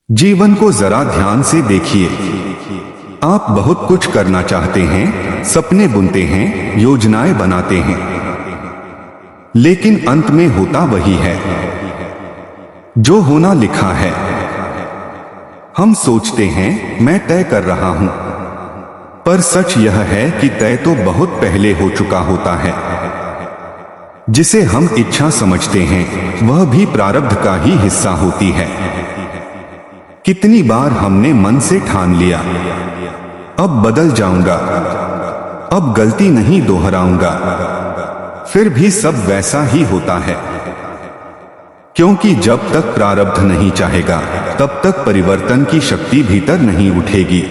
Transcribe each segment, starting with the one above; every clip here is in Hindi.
जीवन को जरा ध्यान से देखिए। आप बहुत कुछ करना चाहते हैं, सपने बुनते हैं, योजनाएं बनाते हैं, लेकिन अंत में होता वही है जो होना लिखा है। हम सोचते हैं मैं तय कर रहा हूं, पर सच यह है कि तय तो बहुत पहले हो चुका होता है। जिसे हम इच्छा समझते हैं वह भी प्रारब्ध का ही हिस्सा होती है। कितनी बार हमने मन से ठान लिया, अब बदल जाऊंगा, अब गलती नहीं दोहराऊंगा, फिर भी सब वैसा ही होता है। क्योंकि जब तक प्रारब्ध नहीं चाहेगा तब तक परिवर्तन की शक्ति भीतर नहीं उठेगी,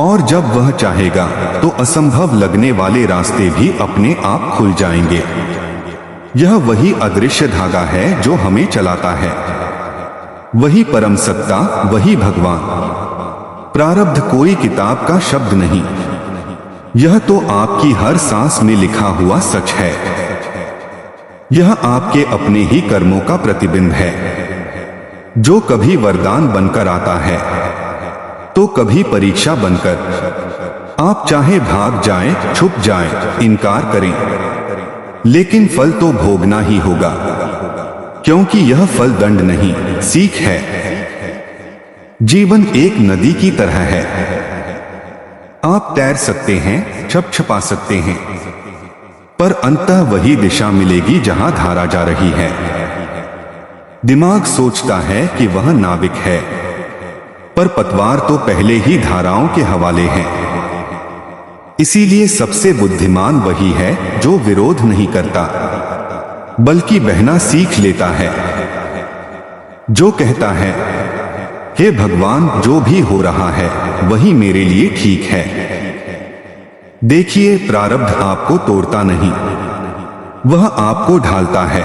और जब वह चाहेगा तो असंभव लगने वाले रास्ते भी अपने आप खुल जाएंगे। यह वही अदृश्य धागा है जो हमें चलाता है, वही परम सत्ता, वही भगवान। प्रारब्ध कोई किताब का शब्द नहीं, यह तो आपकी हर सांस में लिखा हुआ सच है। यह आपके अपने ही कर्मों का प्रतिबिंब है, जो कभी वरदान बनकर आता है तो कभी परीक्षा बनकर। आप चाहे भाग जाएं, छुप जाएं, इनकार करें, लेकिन फल तो भोगना ही होगा, क्योंकि यह फल दंड नहीं, सीख है। जीवन एक नदी की तरह है। आप तैर सकते हैं, छपछपा सकते हैं, पर अंततः वही दिशा मिलेगी जहां धारा जा रही है। दिमाग सोचता है कि वह नाविक है, पर पतवार तो पहले ही धाराओं के हवाले है। इसीलिए सबसे बुद्धिमान वही है जो विरोध नहीं करता, बल्कि बहना सीख लेता है, जो कहता है हे भगवान, जो भी हो रहा है वही मेरे लिए ठीक है। देखिए, प्रारब्ध आपको तोड़ता नहीं, वह आपको ढालता है।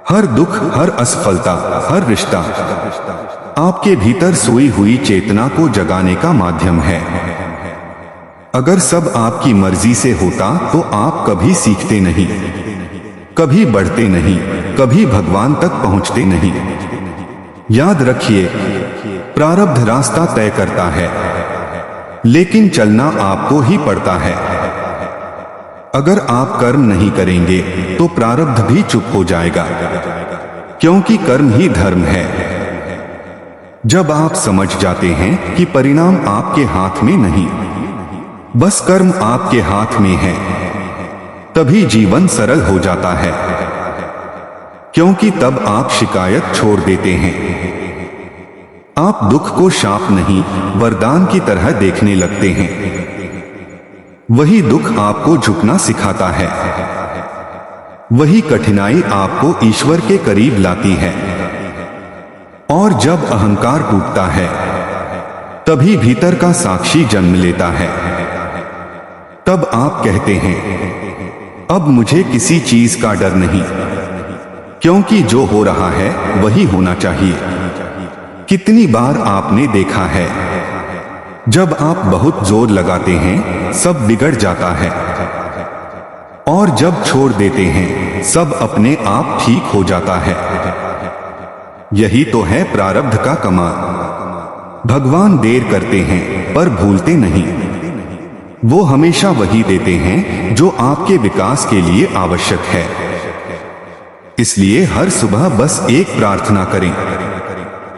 हर दुख, हर असफलता, हर रिश्ता आपके भीतर सोई हुई चेतना को जगाने का माध्यम है। अगर सब आपकी मर्जी से होता तो आप कभी सीखते नहीं, कभी बढ़ते नहीं, कभी भगवान तक पहुंचते नहीं। याद रखिए, प्रारब्ध रास्ता तय करता है, लेकिन चलना आपको ही पड़ता है। अगर आप कर्म नहीं करेंगे तो प्रारब्ध भी चुप हो जाएगा, क्योंकि कर्म ही धर्म है। जब आप समझ जाते हैं कि परिणाम आपके हाथ में नहीं, बस कर्म आपके हाथ में है, तभी जीवन सरल हो जाता है, क्योंकि तब आप शिकायत छोड़ देते हैं। आप दुख को शाप नहीं, वरदान की तरह देखने लगते हैं। वही दुख आपको झुकना सिखाता है, वही कठिनाई आपको ईश्वर के करीब लाती है। और जब अहंकार टूटता है तभी भीतर का साक्षी जन्म लेता है। तब आप कहते हैं अब मुझे किसी चीज का डर नहीं, क्योंकि जो हो रहा है वही होना चाहिए। कितनी बार आपने देखा है, जब आप बहुत जोर लगाते हैं सब बिगड़ जाता है, और जब छोड़ देते हैं सब अपने आप ठीक हो जाता है। यही तो है प्रारब्ध का कमाल। भगवान देर करते हैं पर भूलते नहीं, वो हमेशा वही देते हैं जो आपके विकास के लिए आवश्यक है। इसलिए हर सुबह बस एक प्रार्थना करें,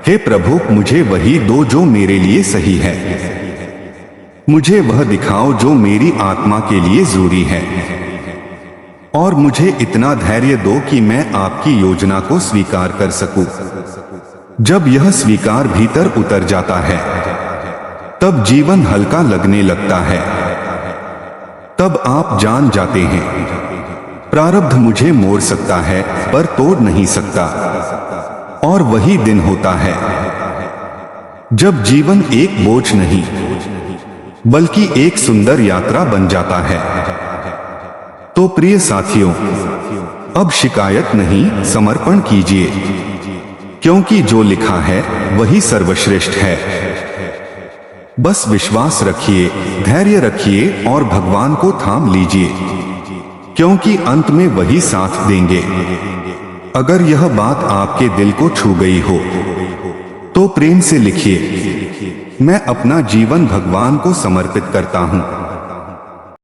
हे प्रभु, मुझे वही दो जो मेरे लिए सही है। मुझे वह दिखाओ जो मेरी आत्मा के लिए जरूरी है, और मुझे इतना धैर्य दो कि मैं आपकी योजना को स्वीकार कर सकूं। जब यह स्वीकार भीतर उतर जाता है तब जीवन हल्का लगने लगता है। तब आप जान जाते हैं प्रारब्ध मुझे मोड़ सकता है पर तोड़ नहीं सकता। और वही दिन होता है जब जीवन एक बोझ नहीं बल्कि एक सुंदर यात्रा बन जाता है। तो प्रिय साथियों, अब शिकायत नहीं, समर्पण कीजिए, क्योंकि जो लिखा है वही सर्वश्रेष्ठ है। बस विश्वास रखिए, धैर्य रखिए और भगवान को थाम लीजिए, क्योंकि अंत में वही साथ देंगे। अगर यह बात आपके दिल को छू गई हो तो प्रेम से लिखिए, मैं अपना जीवन भगवान को समर्पित करता हूँ।